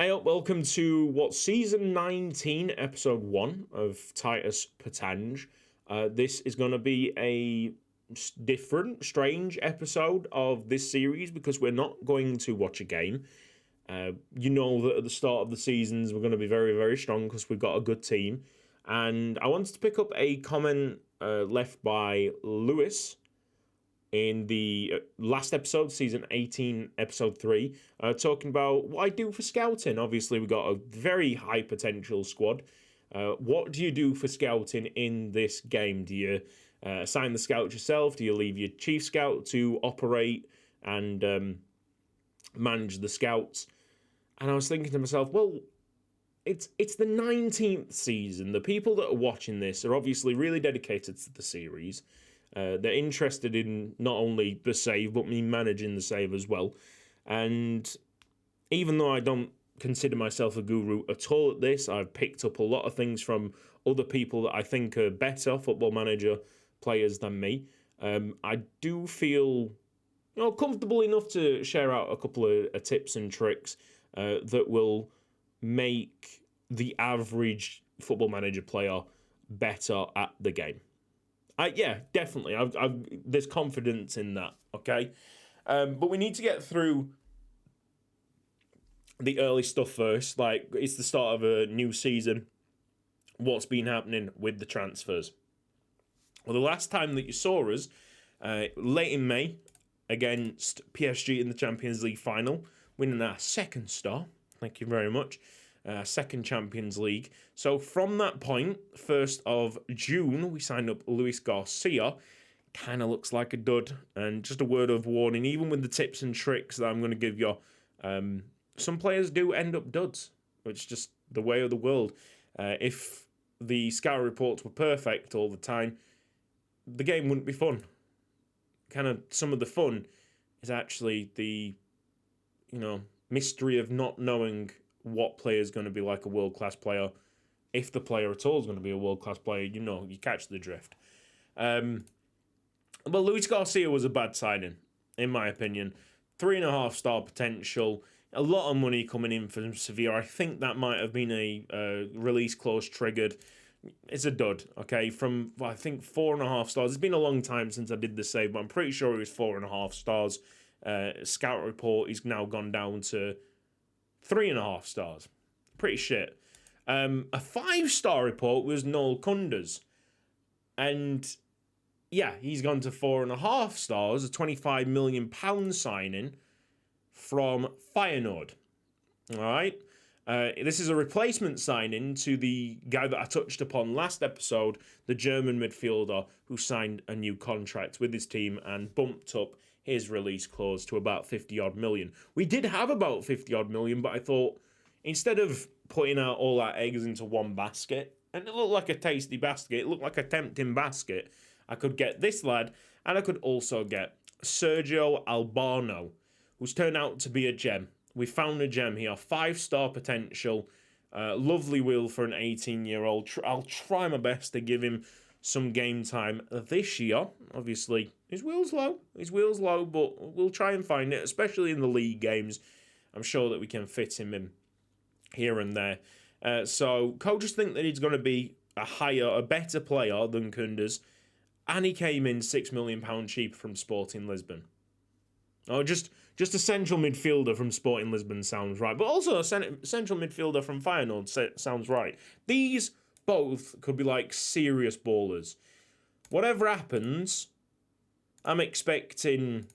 Hey up, welcome to what's season 19, episode 1 of Titus Pétange. This is going to be a different, strange episode of this series because we're not going to watch a game. You know that at the start of the seasons we're going to be very, very strong because we've got a good team. And I wanted to pick up a comment left by Lewis in the last episode, season 18, episode 3, talking about what I do for scouting. Obviously, we've got a very high potential squad. What do you do for scouting in this game? Do you assign the scout yourself? Do you leave your chief scout to operate and manage the scouts? And I was thinking to myself, well, it's the 19th season. The people that are watching this are obviously really dedicated to the series. They're interested in not only the save, but me managing the save as well. And even though I don't consider myself a guru at all at this, I've picked up a lot of things from other people that I think are better football manager players than me. I do feel comfortable enough to share out a couple of tips and tricks that will make the average football manager player better at the game. Yeah, definitely. There's confidence in that, okay? But we need to get through the early stuff first. Like, it's the start of a new season. What's been happening with the transfers? Well, the last time that you saw us, late in May, against PSG in the Champions League final, winning our second star. Thank you very much. Second Champions League. So from that point, 1st of June, we signed up Luis Garcia. Kind of looks like a dud. And just a word of warning, even with the tips and tricks that I'm going to give you, some players do end up duds. It's just the way of the world. If the scout reports were perfect all the time, the game wouldn't be fun. Kind of some of the fun is actually the, mystery of not knowing what player is going to be like a world-class player. If the player at all is going to be a world-class player, you catch the drift. But Luis Garcia was a bad signing, in my opinion. 3.5-star potential. A lot of money coming in from Sevilla. I think that might have been a release clause triggered. It's a dud, okay? From, I think, 4.5 stars. It's been a long time since I did the save, but I'm pretty sure it was 4.5 stars. Scout report is now gone down to 3.5 stars. Pretty shit. A 5-star report was Noel Kunders. And yeah, he's gone to 4.5 stars, a £25 million signing from Feyenoord. All right. This is a replacement signing to the guy that I touched upon last episode, the German midfielder who signed a new contract with his team and bumped up his release clause to about 50-odd million. We did have about 50-odd million, but I thought instead of putting out all our eggs into one basket, and it looked like a tasty basket, it looked like a tempting basket, I could get this lad, and I could also get Sergio Albano, who's turned out to be a gem. We found a gem here, 5-star potential, lovely will for an 18-year-old. I'll try my best to give him some game time this year. Obviously, his wheel's low, but we'll try and find it, especially in the league games. I'm sure that we can fit him in here and there. So coaches think that he's going to be a better player than Kunders, and he came in £6 million cheaper from Sporting Lisbon. Oh, just a central midfielder from Sporting Lisbon sounds right, but also a central midfielder from Feyenoord sounds right. These both could be like serious ballers. Whatever happens, I'm expecting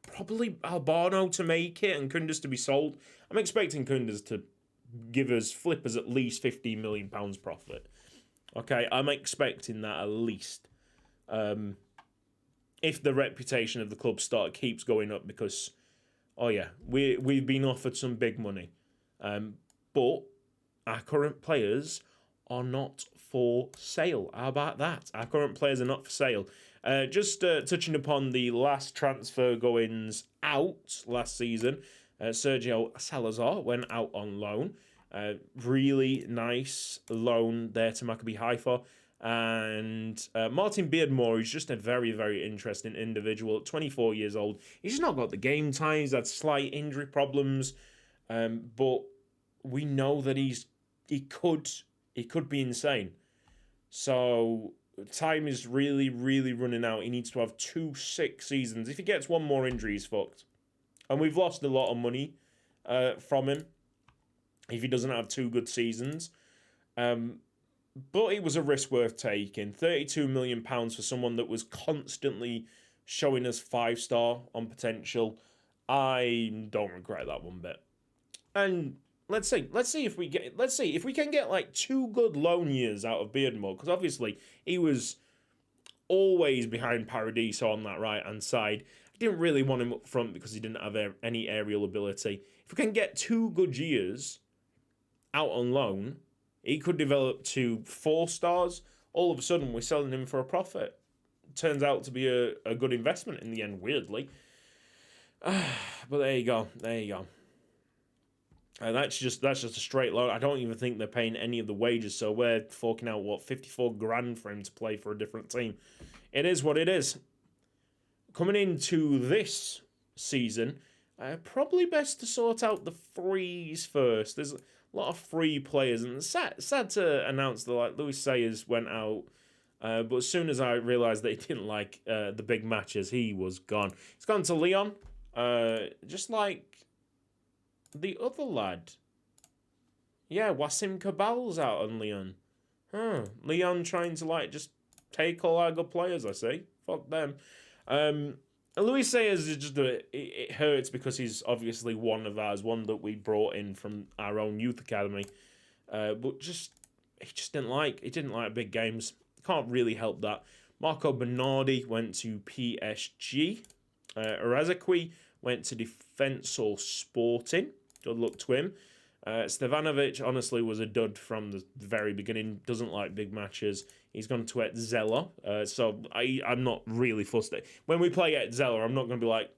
probably Albano to make it and Kunders to be sold. I'm expecting Kunders to give us flippers at least £15 million profit. Okay, I'm expecting that at least. If the reputation of the club keeps going up, because, we've been offered some big money. But our current players are not for sale. How about that? Our current players are not for sale. Just touching upon the last transfer goings out last season, Sergio Salazar went out on loan. Really nice loan there to Maccabi Haifa. And Martin Beardmore is just a very, very interesting individual. 24 years old. He's just not got the game time. He's had slight injury problems. But we know that he could be insane. So time is really, really running out. He needs to have 6 seasons. If he gets one more injury, he's fucked. And we've lost a lot of money from him if he doesn't have 2 good seasons. But it was a risk worth taking. £32 million for someone that was constantly showing us 5-star on potential. I don't regret that one bit. And let's see if we can get like 2 good loan years out of Beardmore, because obviously he was always behind Paradiso on that right hand side. I didn't really want him up front because he didn't have any aerial ability. If we can get 2 good years out on loan, he could develop to 4 stars. All of a sudden, we're selling him for a profit. Turns out to be a good investment in the end, weirdly. But there you go. That's just a straight loan. I don't even think they're paying any of the wages, so we're forking out, 54 grand for him to play for a different team. It is what it is. Coming into this season, probably best to sort out the frees first. There's a lot of free players, and it's sad to announce that Luis Sayers went out. But as soon as I realised that he didn't like the big matches, he was gone. He's gone to Leon, just like the other lad. Yeah, Wassim Cabal's out on Leon. Leon trying to just take all our good players, I see. Fuck them. Luis Sayers is just it hurts because he's obviously one of ours, one that we brought in from our own youth academy. But he didn't like big games. Can't really help that. Marco Bernardi went to PSG. Razakwi went to Defensor Sporting. Good luck to him. Stevanovic, honestly, was a dud from the very beginning. Doesn't like big matches. He's gone to Etzella. So I'm not really fussed. When we play Etzella, I'm not going to be like,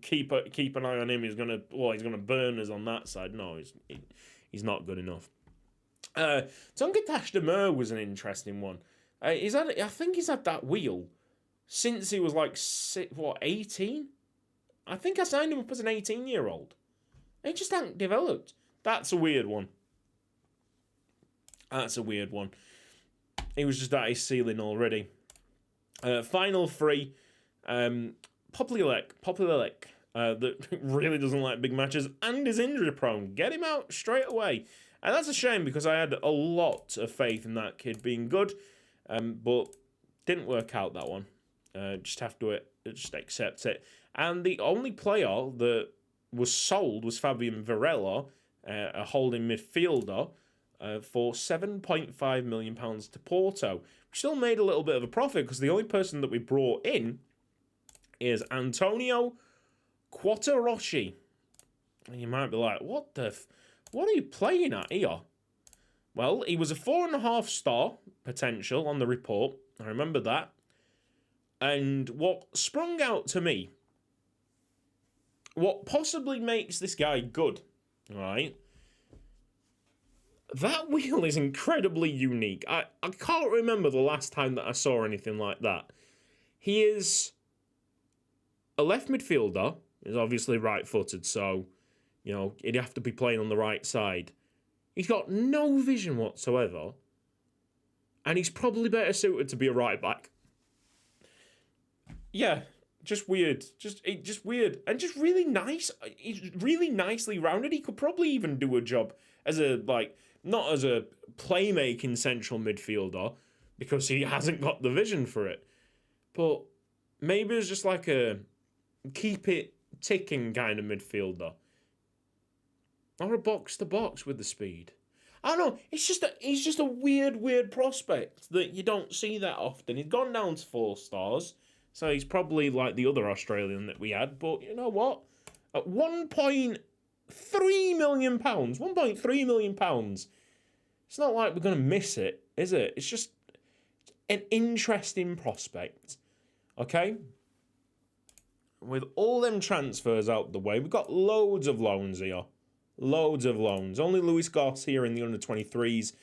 keep an eye on him. He's gonna burn us on that side. No, he's not good enough. Tonga Demir was an interesting one. I think he's had that wheel since he was 18? I think I signed him up as an 18-year-old. He just hadn't developed. That's a weird one. He was just at his ceiling already. Final 3. Populek, that really doesn't like big matches and is injury prone. Get him out straight away. And that's a shame because I had a lot of faith in that kid being good. But didn't work out, that one. Just have to just accept it. And the only player that was sold was Fabian Varela, a holding midfielder, for £7.5 million to Porto. We still made a little bit of a profit because the only person that we brought in is Antonio Quattarocci. And you might be like, what are you playing at here? Well, he was a 4.5-star potential on the report. I remember that. And what sprung out to me, what possibly makes this guy good, right? That wheel is incredibly unique. I can't remember the last time that I saw anything like that. He is a left midfielder. He's obviously right-footed, so, he'd have to be playing on the right side. He's got no vision whatsoever. And he's probably better suited to be a right-back. Yeah, just weird. Just weird. And just really nice. He's really nicely rounded. He could probably even do a job as not as a playmaking central midfielder, because he hasn't got the vision for it. But maybe it's just like a keep it ticking kind of midfielder. Or a box-to-box with the speed. I don't know. He's just a weird prospect that you don't see that often. He's gone down to 4 stars, so he's probably like the other Australian that we had. But you know what? At £1.3 million, £1.3 million, it's not like we're going to miss it, is it? It's just an interesting prospect. Okay? With all them transfers out the way, we've got loads of loans here. Loads of loans. Only Luis Garcia in the under-23s.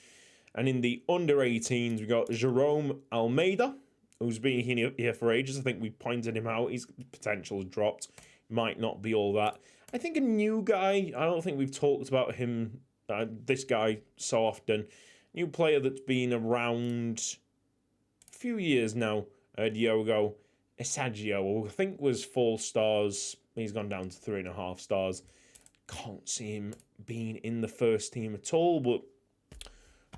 And in the under-18s, we got Jerome Almeida, who's been here for ages. I think we pointed him out. His potential's dropped. Might not be all that. I think a new guy, I don't think we've talked about him, this guy, so often. New player that's been around a few years now, Diogo Sergio, I think was 4 stars. He's gone down to 3.5 stars. Can't see him being in the first team at all, but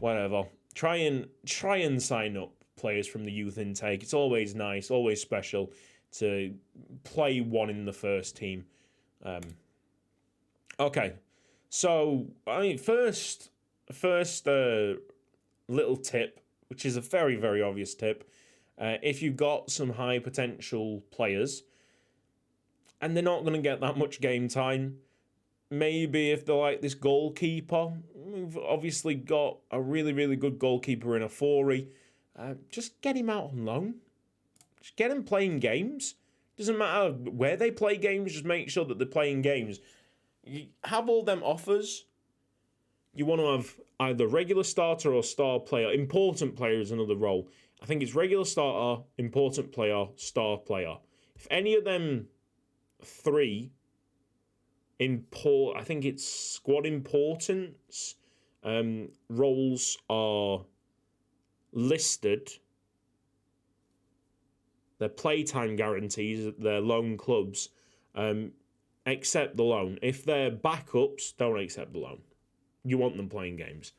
whatever. Try and sign up players from the youth intake. It's always nice, always special to play one in the first team. Okay, so I mean, first little tip, which is a very, very obvious tip. If you've got some high potential players and they're not going to get that much game time, maybe if they're like this goalkeeper, we've obviously got a really, really good goalkeeper in Afori. Just get him out on loan. Just get him playing games. Doesn't matter where they play games, just make sure that they're playing games. You have all them offers. You want to have either regular starter or star player. Important player is another role. I think it's regular starter, important player, star player. If any of them 3 I think it's squad importance roles are listed, their playtime guarantees, their loan clubs, accept the loan. If they're backups, don't accept the loan. You want them playing games.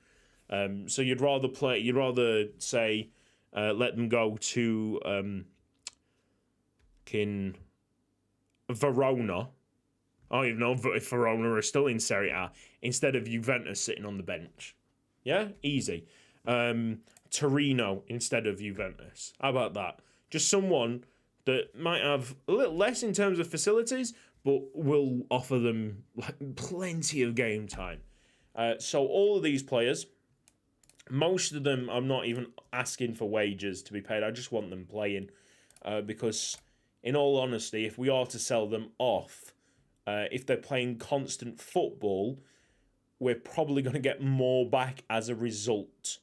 So you'd rather say, let them go to Verona. I don't even know if Verona are still in Serie A, instead of Juventus sitting on the bench. Yeah, easy. Torino instead of Juventus. How about that? Just someone that might have a little less in terms of facilities, but will offer them plenty of game time. So all of these players, most of them, I'm not even asking for wages to be paid. I just want them playing, because in all honesty, if we are to sell them off, if they're playing constant football, we're probably going to get more back as a result,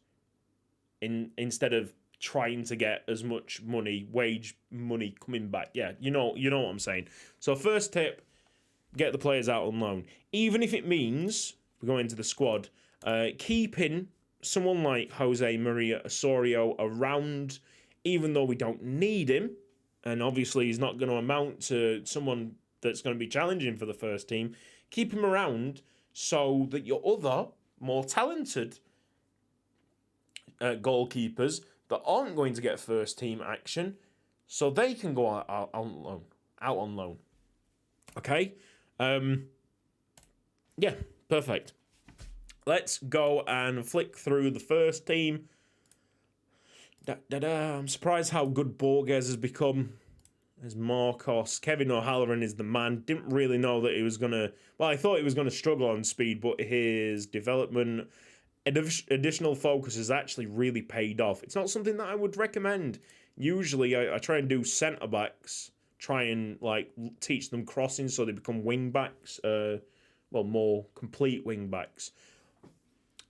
instead of trying to get as much wage money coming back. Yeah, you know what I'm saying. So first tip, get the players out on loan. Even if it means, we go into the squad, keeping someone like Jose Maria Osorio around, even though we don't need him, and obviously he's not going to amount to someone that's going to be challenging for the first team. Keep him around so that your other, more talented goalkeepers that aren't going to get first team action, so they can go out on loan. Okay? Yeah, perfect. Let's go and flick through the first team. I'm surprised how good Borges has become. There's Marcos. Kevin O'Halloran is the man. Didn't really know that he was going to... Well, I thought he was going to struggle on speed, but his development, additional focus has actually really paid off. It's not something that I would recommend. Usually, I try and do centre-backs, try and teach them crossing so they become wing-backs, more complete wing-backs.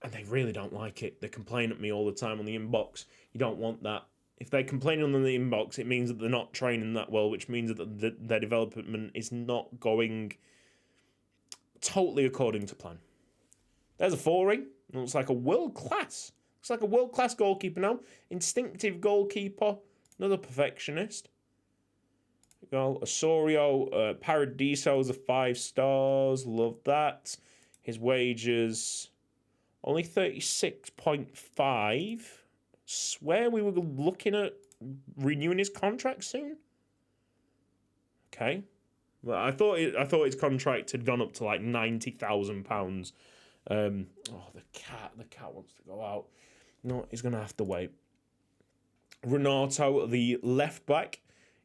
And they really don't like it. They complain at me all the time on the inbox. You don't want that. If they're complaining on the inbox, it means that they're not training that well, which means that their development is not going totally according to plan. There's a 4-ring. Looks like a world-class. Looks like a world-class goalkeeper now. Instinctive goalkeeper. Another perfectionist. Osorio, Paradiso's a 5 stars. Love that. His wages... only 36.5. Swear we were looking at renewing his contract soon. Okay. Well, I thought his contract had gone up to like £90,000. The cat wants to go out. No, he's gonna have to wait. Renato, the left back,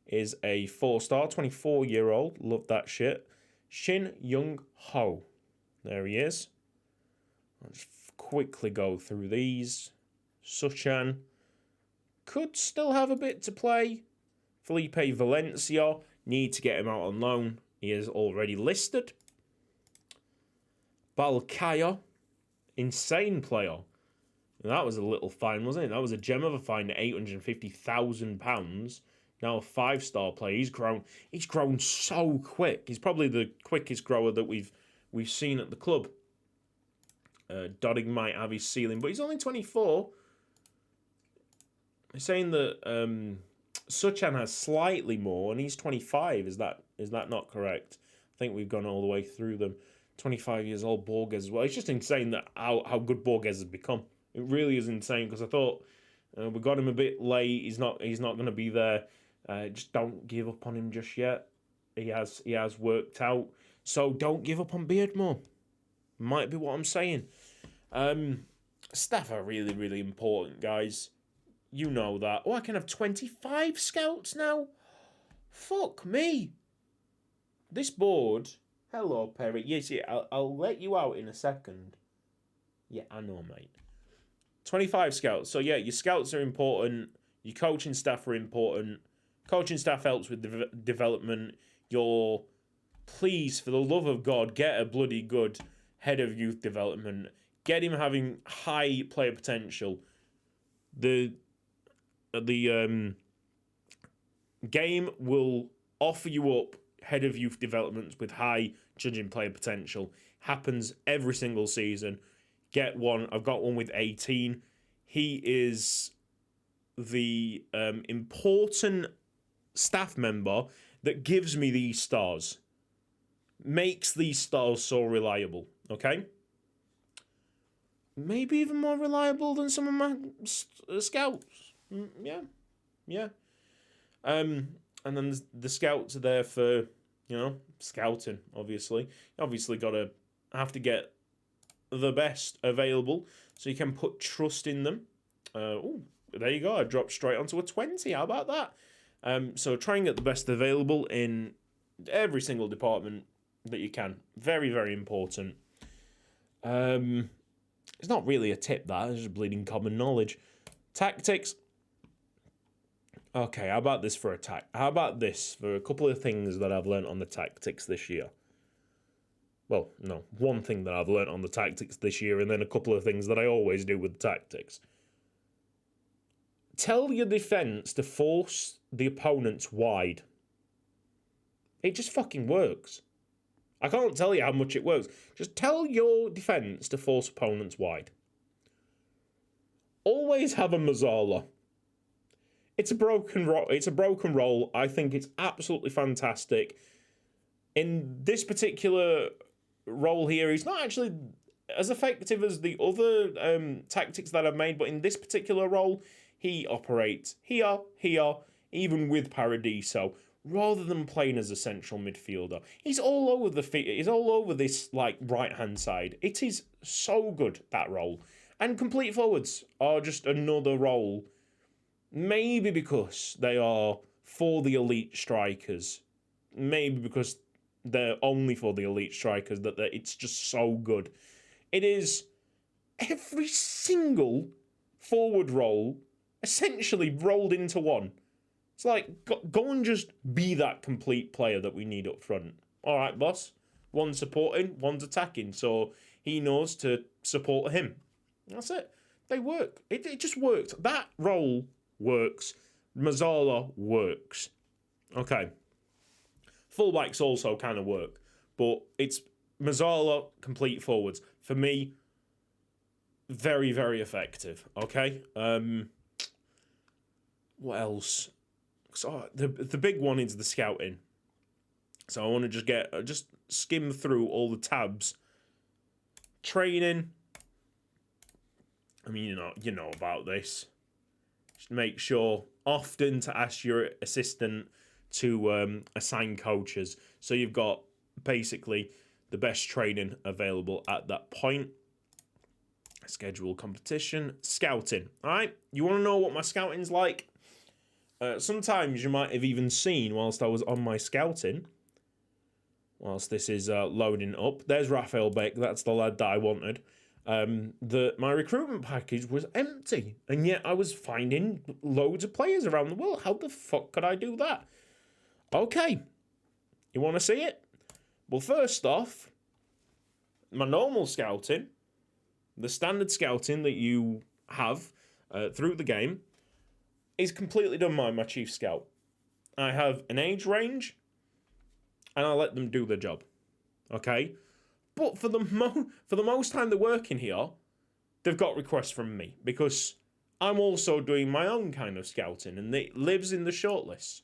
is a 4-star, 24-year-old. Love that shit. Shin Young Ho. There he is. I'll just quickly go through these. Suchan could still have a bit to play. Felipe Valencia, need to get him out on loan. He is already listed. Balkaya, insane player. And that was a little fine, wasn't it? That was a gem of a fine at £850,000. now a 5-star player. He's grown so quick. He's probably the quickest grower that we've seen at the club. Dodding might have his ceiling, but he's only 24. They're saying that Suchan has slightly more, and he's 25. Is that not correct? I think we've gone all the way through them. 25 years old, Borges as well. It's just insane that how good Borges has become. It really is insane, because I thought we got him a bit late. He's not going to be there. Just don't give up on him just yet. He has worked out. So don't give up on Beardmore. Might be what I'm saying. Staff are really, really important, guys. You know that. Oh, I can have 25 scouts now? Fuck me. This board... Hello, Perry. Yes, yeah, I'll let you out in a second. Yeah, I know, mate. 25 scouts. So, yeah, your scouts are important. Your coaching staff are important. Coaching staff helps with development. Please, for the love of God, get a bloody good head of youth development. Get him having high player potential. The game will offer you up head of youth developments with high judging player potential. Happens every single season. Get one. I've got one with 18. He is the important staff member that gives me these stars. Makes these stars so reliable. Okay? Maybe even more reliable than some of my scouts. Yeah. And then the scouts are there for, scouting, obviously. You obviously have to get the best available so you can put trust in them. There you go. I dropped straight onto a 20. How about that? So try and get the best available in every single department that you can. Very, very important. It's not really a tip, that. It's just bleeding common knowledge. Tactics. Okay, how about this for attack? How about this for a couple of things that I've learnt on the tactics this year? Well, no, one thing that I've learnt on the tactics this year, and then a couple of things that I always do with the tactics. Tell your defence to force the opponents wide. It just fucking works. I can't tell you how much it works. Just tell your defence to force opponents wide. Always have a Mazzala. It's a broken role. I think it's absolutely fantastic. In this particular role here, he's not actually as effective as the other tactics that I've made, but in this particular role, he operates here, even with Paradiso, rather than playing as a central midfielder. He's all over he's all over this right-hand side. It is so good, that role. And complete forwards are just another role. Maybe because they are for the elite strikers. Maybe because they're only for the elite strikers that it's just so good. It is every single forward role essentially rolled into one. It's like, go and just be that complete player that we need up front. All right, boss. One's supporting, one's attacking. So he knows to support him. That's it. They work. It just works. That role works. Mazzala works. Okay. Fullbacks also kind of work. But it's Mazzala, complete forwards. For me, very, very effective. Okay? What else? So the big one is the scouting. So I want to just skim through all the tabs. Training. I mean, you know about this. Just make sure often to ask your assistant to assign coaches. So you've got basically the best training available at that point. Schedule competition. Scouting. All right? You want to know what my scouting's like? Sometimes you might have even seen whilst I was on my scouting, whilst this is loading up. There's Raphael Beck. That's the lad that I wanted. That my recruitment package was empty, and yet I was finding loads of players around the world. How the fuck could I do that? Okay, you want to see it? Well, first off, my normal scouting, the standard scouting that you have through the game, is completely done by my chief scout. I have an age range, and I let them do their job. Okay? But for the most time they're working here, they've got requests from me because I'm also doing my own kind of scouting, and it lives in the shortlists.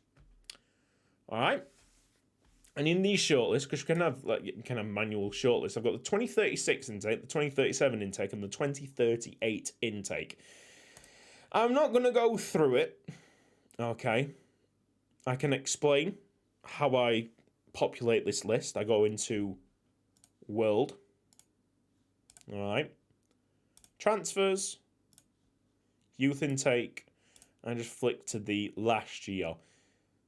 Alright? And in these shortlists, because you can have manual shortlists, I've got the 2036 intake, the 2037 intake, and the 2038 intake. I'm not going to go through it. Okay. I can explain how I populate this list. I go into World. Alright. Transfers. Youth intake. And just flick to the last year.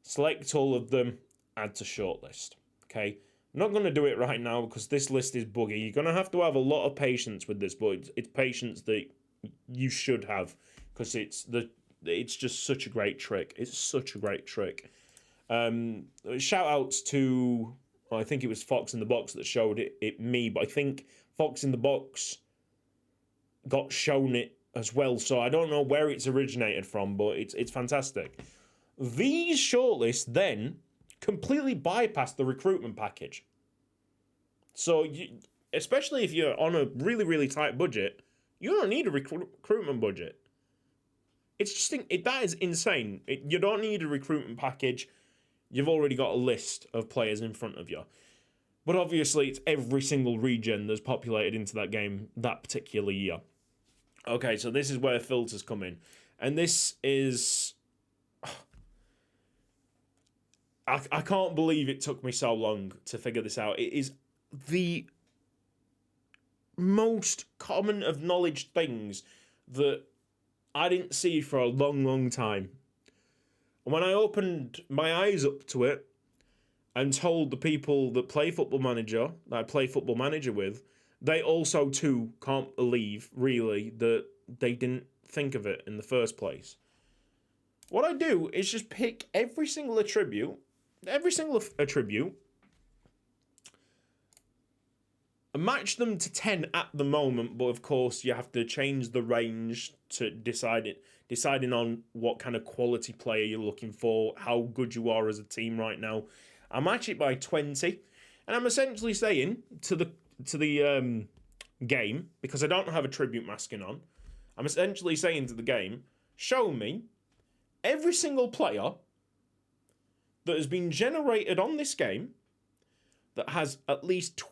Select all of them. Add to shortlist. Okay. I'm not going to do it right now because this list is buggy. You're going to have a lot of patience with this, but it's patience that you should have because it's just such a great trick. It's such a great trick. Shout outs to, well, I think it was Fox in the Box that showed it me, but I think Fox in the Box got shown it as well, so I don't know where it's originated from, but it's fantastic. These shortlists then completely bypass the recruitment package. So, especially if you're on a really, really tight budget, you don't need a recruitment budget. It's just, that is insane. You don't need a recruitment package. You've already got a list of players in front of you. But obviously, it's every single regen that's populated into that game that particular year. Okay, so this is where filters come in. And this is... I can't believe it took me so long to figure this out. It is the most common of knowledge things that I didn't see for a long, long time. And when I opened my eyes up to it and told the people that play Football Manager, that I play Football Manager with, they also too can't believe, really, that they didn't think of it in the first place. What I do is just pick every single attribute, and match them to 10 at the moment, but of course you have to change the range to deciding on what kind of quality player you're looking for, how good you are as a team right now. I match it by 20, and I'm essentially saying to the game, because I don't have attribute masking on, I'm essentially saying to the game, show me every single player that has been generated on this game that has at least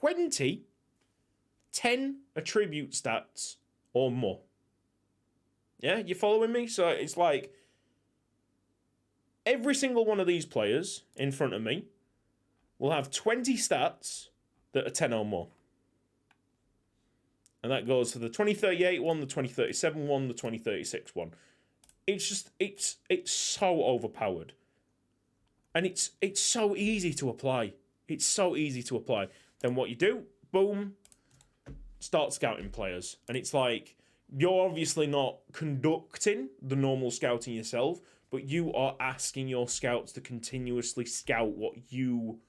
10 attribute stats or more. Yeah, you following me? So it's like every single one of these players in front of me will have 20 stats that are 10 or more. And that goes for the 2038 one, the 2037 one, the 2036 one. It's just, it's so overpowered. And it's so easy to apply. It's so easy to apply. Then what you do, boom, start scouting players. And it's like, you're obviously not conducting the normal scouting yourself, but you are asking your scouts to continuously scout what you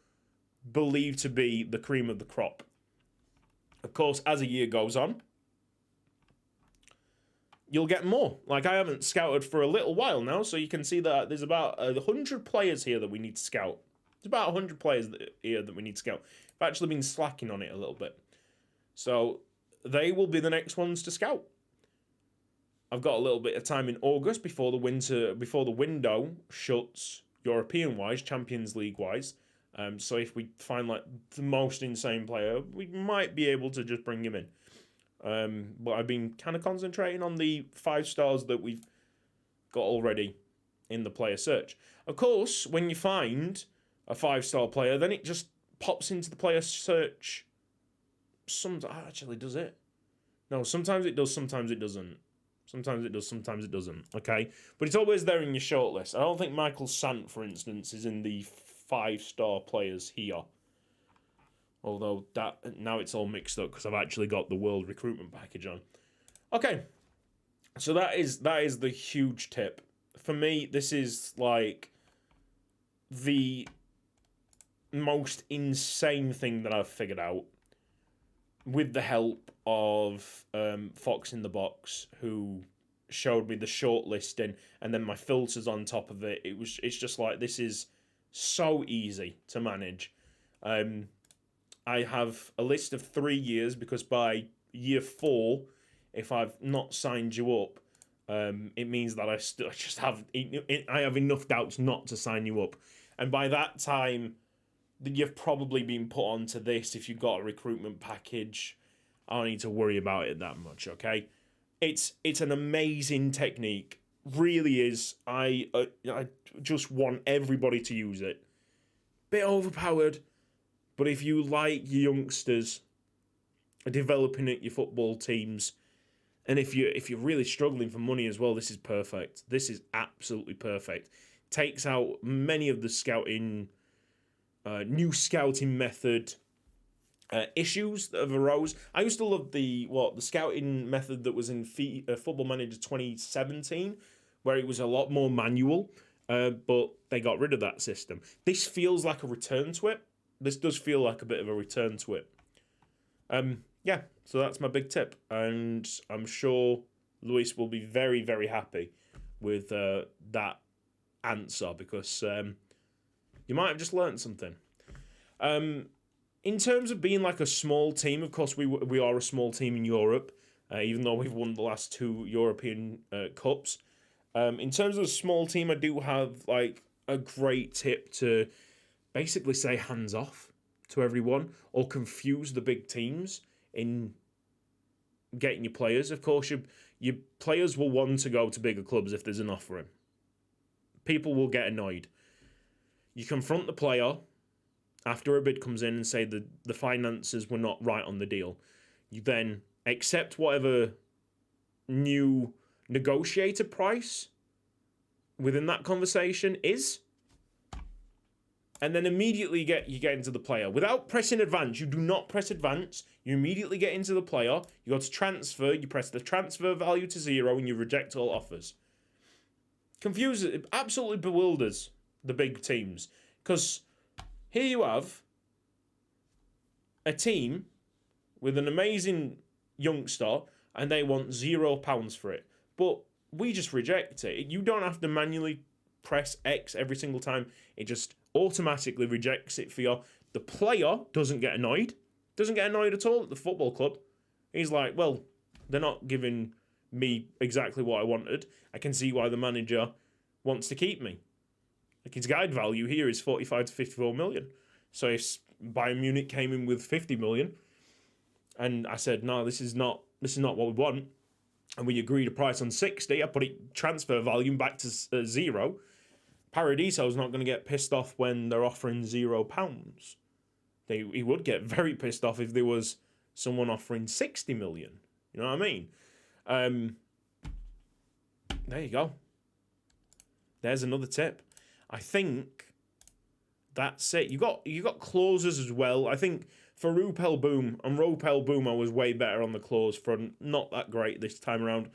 believe to be the cream of the crop. Of course, as a year goes on, you'll get more. Like, I haven't scouted for a little while now, so you can see that there's about 100 players here that we need to scout. There's about 100 players here that we need to scout. I've actually been slacking on it a little bit. So, they will be the next ones to scout. I've got a little bit of time in August before the window shuts, European-wise, Champions League-wise. So if we find like the most insane player, we might be able to just bring him in. But I've been kind of concentrating on the 5 stars that we've got already in the player search. Of course, when you find a 5-star player, then it just pops into the player search. Actually, does it? No, sometimes it does, sometimes it doesn't. Sometimes it does, sometimes it doesn't. Okay? But it's always there in your shortlist. I don't think Michael Sant, for instance, is in the 5-star players here. Although that now it's all mixed up because I've actually got the world recruitment package on. Okay. So that is the huge tip. For me, this is like the most insane thing that I've figured out with the help of Fox in the Box, who showed me the shortlisting and then my filters on top of it. It's just like, this is so easy to manage. I have a list of 3 years because by year 4, if I've not signed you up, it means that I have enough doubts not to sign you up. And by that time, you've probably been put onto this. If you've got a recruitment package, I don't need to worry about it that much, okay? It's an amazing technique. Really is. I just want everybody to use it. Bit overpowered, but if you like your youngsters developing at your football teams, and if you're really struggling for money as well, this is perfect. This is absolutely perfect. Takes out many of the scouting, new scouting method issues that have arose. I used to love the scouting method that was in Football Manager 2017, where it was a lot more manual, but they got rid of that system. This feels like a return to it. This does feel like a bit of a return to it. Yeah, so that's my big tip, and I'm sure Luis will be very, very happy with that answer, because you might have just learned something. In terms of being like a small team, of course, we are a small team in Europe, even though we've won the last 2 European Cups. In terms of a small team, I do have like a great tip to basically say hands off to everyone, or confuse the big teams in getting your players. Of course, your players will want to go to bigger clubs if there's an offering. People will get annoyed. You confront the player after a bid comes in and say the finances were not right on the deal. You then accept whatever new negotiated price within that conversation is, and then immediately you get into the player. Without pressing advance, you do not press advance. You immediately get into the player. You go to transfer. You press the transfer value to 0, and you reject all offers. Confuses, it absolutely bewilders the big teams. Because here you have a team with an amazing youngster, and they want £0 for it. But we just reject it. You don't have to manually press X every single time. It just automatically rejects it for you. The player doesn't get annoyed. Doesn't get annoyed at all at the football club. He's like, well, they're not giving me exactly what I wanted. I can see why the manager wants to keep me. Like, his guide value here is 45 to 54 million. So if Bayern Munich came in with 50 million, and I said, no, this is not what we want, and we agreed a price on 60, I put it transfer volume back to 0. Paradiso's not going to get pissed off when they're offering £0. He would get very pissed off if there was someone offering 60 million. You know what I mean? There you go. There's another tip. I think that's it. You got clauses as well. I think for Rupel Boom and Ropel Boom, I was way better on the clause front. Not that great this time around.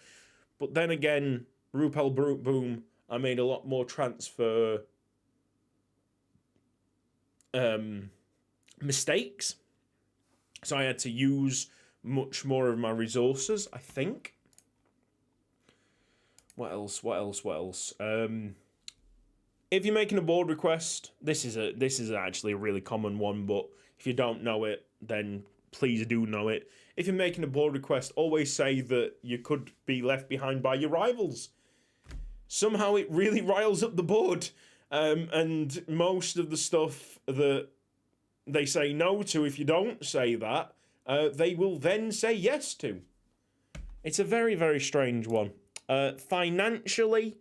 But then again, Rupel Boom, I made a lot more transfer mistakes. So I had to use much more of my resources, I think. What else? If you're making a board request, this is actually a really common one, but if you don't know it, then please do know it. If you're making a board request, always say that you could be left behind by your rivals. Somehow it really riles up the board. And most of the stuff that they say no to, if you don't say that, they will then say yes to. It's a very, very strange one. Financially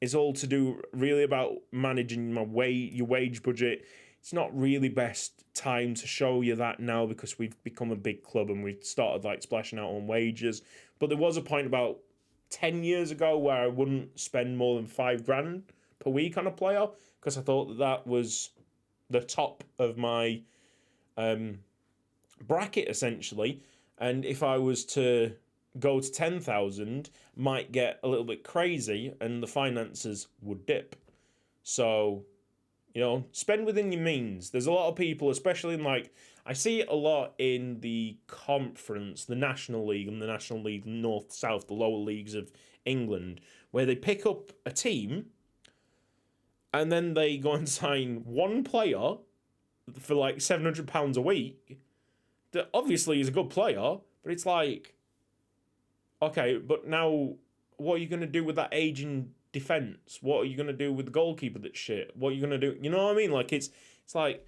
is all to do really about managing your wage budget. It's not really best time to show you that now because we've become a big club and we've started like splashing out on wages. But there was a point about 10 years ago where I wouldn't spend more than $5,000 per week on a player because I thought that was the top of my bracket essentially. And if I was to go to 10,000, might get a little bit crazy and the finances would dip. So You know, spend within your means. There's a lot of people, especially in like, I see it a lot in the conference, the National League and the National League North, South, the lower leagues of England, where they pick up a team and then they go and sign one player for like £700 a week that obviously is a good player, but it's like, okay, but now what are you going to do with that aging defense? What are you going to do with the goalkeeper that's shit? What are you going to do? You know what I mean? Like it's like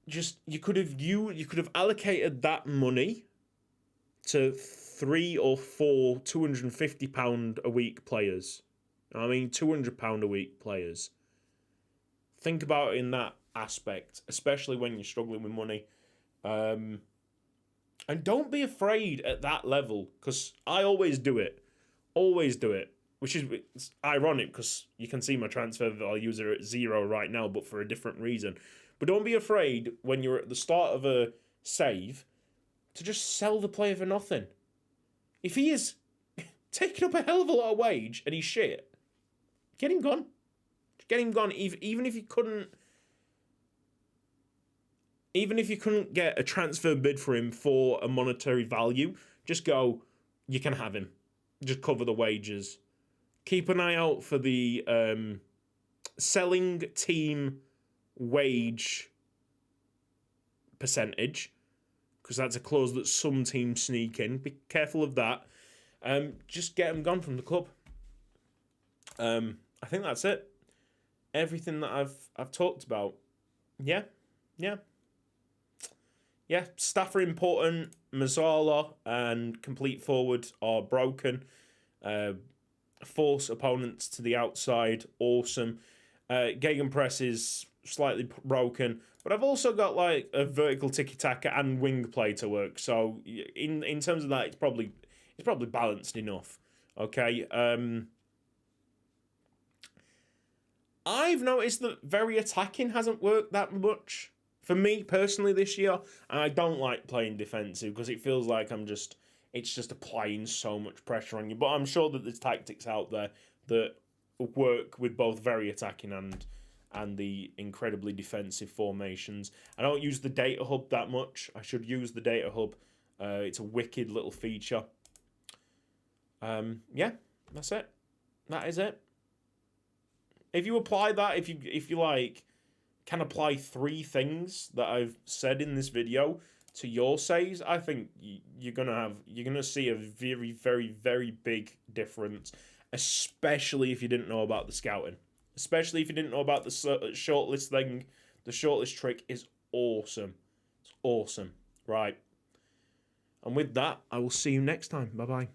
just you could have allocated that money to 3 or 4 £250 a week players. I mean £200 a week players. Think about it in that aspect, especially when you're struggling with money. And don't be afraid at that level, because I always do it. Always do it. Which is it's ironic because you can see my transfer values are at 0 right now, but for a different reason. But don't be afraid when you're at the start of a save to just sell the player for nothing. If he is taking up a hell of a lot of wage and he's shit, get him gone. Get him gone. Even if you couldn't get a transfer bid for him for a monetary value, just go, you can have him. Just cover the wages. Keep an eye out for the selling team wage percentage, because that's a clause that some teams sneak in. Be careful of that. Just get him gone from the club. I think that's it. Everything that I've talked about. Yeah. Staff are important. Mazzala and complete forward are broken. Force opponents to the outside, awesome. Gegenpress is slightly broken, but I've also got like a vertical tiki-taka and wing play to work. So in terms of that, it's probably balanced enough. Okay. I've noticed that very attacking hasn't worked that much for me personally this year, and I don't like playing defensive because it feels like it's just applying so much pressure on you. But I'm sure that there's tactics out there that work with both very attacking and the incredibly defensive formations. I don't use the data hub that much. I should use the data hub. It's a wicked little feature. Yeah, that's it. That is it. If you apply that, if you like, can apply 3 things that I've said in this video to your saves, I think you're gonna see a very, very, very big difference, especially if you didn't know about the scouting, especially if you didn't know about the shortlist thing. The shortlist trick is awesome. It's awesome, right? And with that, I will see you next time. Bye bye.